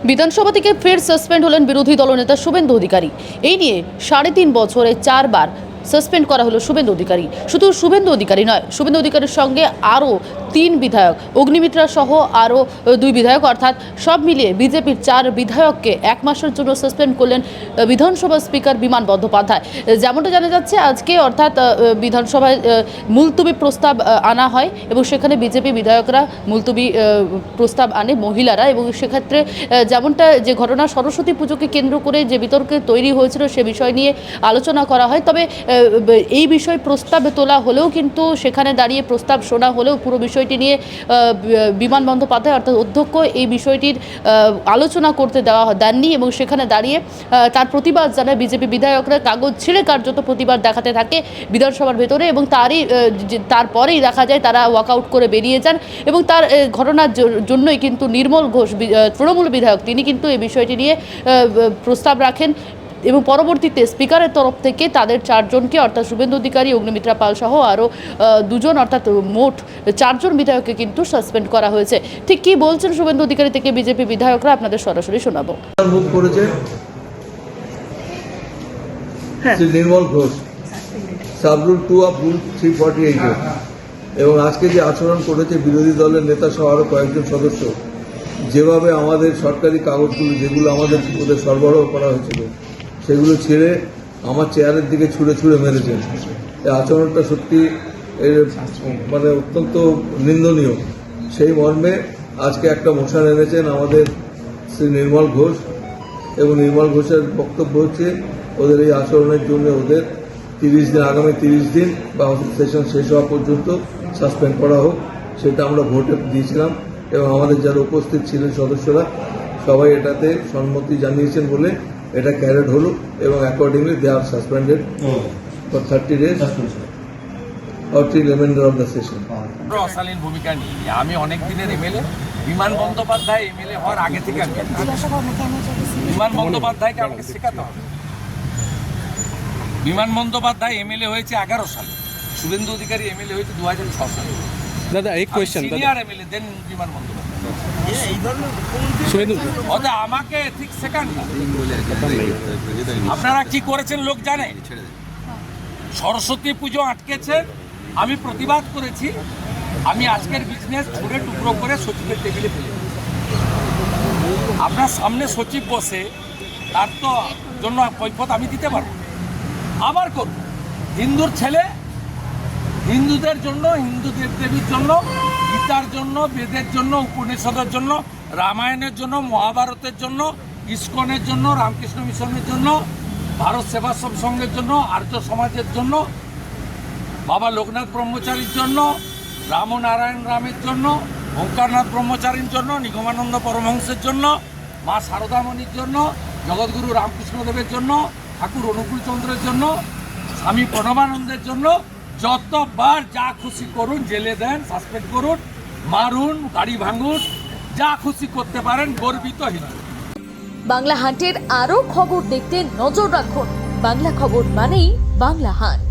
বিধানসভা থেকে ফের সাসপেন্ড হলেন বিরোধী দলনেতা শুভেন্দু অধিকারী। এই নিয়ে 3.5 বছরে 4 বার সাসপেন্ড করা হলো শুভেন্দু অধিকারী। শুধু শুভেন্দু অধিকারী নয়, শুভেন্দু অধিকারীর সঙ্গে আরও 3 বিধায়ক, অগ্নিমিত্রা সহ আরও 2 বিধায়ক, অর্থাৎ সব মিলিয়ে বিজেপির 4 বিধায়ককে 1 মাসের জন্য সাসপেন্ড করলেন বিধানসভা স্পিকার বিমান বন্দ্যোপাধ্যায়। যেমনটা জানা যাচ্ছে, আজকে অর্থাৎ বিধানসভায় মুলতবি প্রস্তাব আনা হয় এবং সেখানে বিজেপি বিধায়করা মুলতবি প্রস্তাব আনে, মহিলারা, এবং সেক্ষেত্রে যেমনটা যে ঘটনা সরস্বতী পুজোকে কেন্দ্র করে যে বিতর্কে তৈরি হয়েছিল সে বিষয় নিয়ে আলোচনা করা হয়। তবে এই বিষয়ে প্রস্তাব তোলা হলেও কিন্তু সেখানে দাঁড়িয়ে প্রস্তাব শোনা হলেও পুরো বিষয়টি নিয়ে বিমান বন্দ্যোপাধ্যায় অর্থাৎ অধ্যক্ষ এই বিষয়টির আলোচনা করতে দেননি এবং সেখানে দাঁড়িয়ে তার প্রতিবাদ জানায় বিজেপি বিধায়করা। কাগজ ছিঁড়ে কার্যত প্রতিবাদ দেখাতে থাকে বিধানসভার ভেতরে এবং তারপরেই দেখা যায় তারা ওয়াকআউট করে বেরিয়ে যান এবং তার ঘটনার জন্যই কিন্তু নির্মল ঘোষ, তৃণমূল বিধায়ক, তিনি কিন্তু এই বিষয়টি নিয়ে প্রস্তাব রাখেন এবং পরবর্তীতে স্পিকারের তরফ থেকে তাদের 4 জনকে অর্থাৎ শুভেন্দু অধিকারী, অগ্নিমিত্রা পাল সহ আরও 2 জন অর্থাৎ মোট 4 জন বিধায়ককে কিন্তু সাসপেন্ড করা হয়েছে। ঠিক কি বলছেন শুভেন্দু অধিকারী থেকে বিজেপি বিধায়করা, আপনাদের সরাসরি শোনাবো। নির্মল ঘোষ, সাবরুল 2 অফ রুল 348 এবং আজকে যে আচরণ করেছে বিরোধী দলের নেতা সহ আরও কয়েকজন সদস্য, যেভাবে আমাদের সরকারি কাগজগুলো যেগুলো আমাদের ওদের সরবরাহ করা হয়েছিল সেগুলো ছেড়ে আমার চেয়ারের দিকে ছুঁড়ে ছুঁড়ে মেরেছেন, এই আচরণটা সত্যি মানে অত্যন্ত নিন্দনীয়। সেই মর্মে আজকে একটা মোশন এনেছেন আমাদের শ্রী নির্মল ঘোষ এবং নির্মল ঘোষের বক্তব্য হচ্ছে ওদের এই আচরণের জন্য ওদের 30 দিন, আগামী 30 দিন বা সেশন শেষ হওয়া পর্যন্ত সাসপেন্ড করা হোক। সেটা আমরা ভোটে দিয়েছিলাম এবং আমাদের যারা উপস্থিত ছিলেন সদস্যরা সবাই এটাতে সম্মতি জানিয়েছেন বলে এটা ক্যারেড হলো এবং accordingly they are suspended for 30 days or till remainder of the session. অশালীন ভূমিকা নিয়ে আমি অনেক দিনের এমএলএ, বিমান বন্দ্যোপাধ্যায় এমএলএ হওয়ার আগে থেকে আমি বিমান বন্দ্যোপাধ্যায়কে আমাকে শেখাতে হবে। বিমান বন্দ্যোপাধ্যায় এমএলএ হয়েছে 11 সালে, শুভেন্দু অধিকারী এমএলএ হয়েছে 2006 সালে। দাদা এই কোয়েশ্চেন সিনিয়র এমএলএ দেন বিমান বন্দ্যোপাধ্যায় আমাকে ঠিক শেখান না। আপনারা কি করেছেন লোক জানে। সরস্বতী পুজো আটকেছে, আমি প্রতিবাদ করেছি, আমি আজকের বিজনেস ছুঁড়ে টুকরো করে সচিবের টেবিলে ফেলে আপনার সামনে সচিব বসে, তার তো জন্য কৈফিয়ত আমি দিতে পারবো, আবার করব। হিন্দুর ছেলে, হিন্দুদের জন্য, হিন্দু দেবদেবীর জন্য, গীতার জন্য, বেদের জন্য, উপনিষদের জন্য, রামায়ণের জন্য, মহাভারতের জন্য, ইস্কনের জন্য, রামকৃষ্ণ মিশনের জন্য, ভারত সেবাশ্রম সংঘের জন্য, আর্য সমাজের জন্য, বাবা লোকনাথ ব্রহ্মচারীর জন্য, রামনারায়ণ রামের জন্য, ওঙ্কারনাথ ব্রহ্মচারীর জন্য, নিগমানন্দ পরমহংসের জন্য, মা শারদামণির জন্য, জগৎগুরু রামকৃষ্ণদেবের জন্য, ঠাকুর অনুকূল চন্দ্রের জন্য, স্বামী প্রণবানন্দের জন্য যতবার যা খুশি করুন, জেলে দেন, সাসপেন্ড করুন, মারুন, গাড়ি ভাঙুন, যা খুশি করতে পারেন, গর্বিত হিন্দু। বাংলা হান্টের আরও খবর দেখতে নজর রাখুন। বাংলা খবর মানেই বাংলা হান্ট।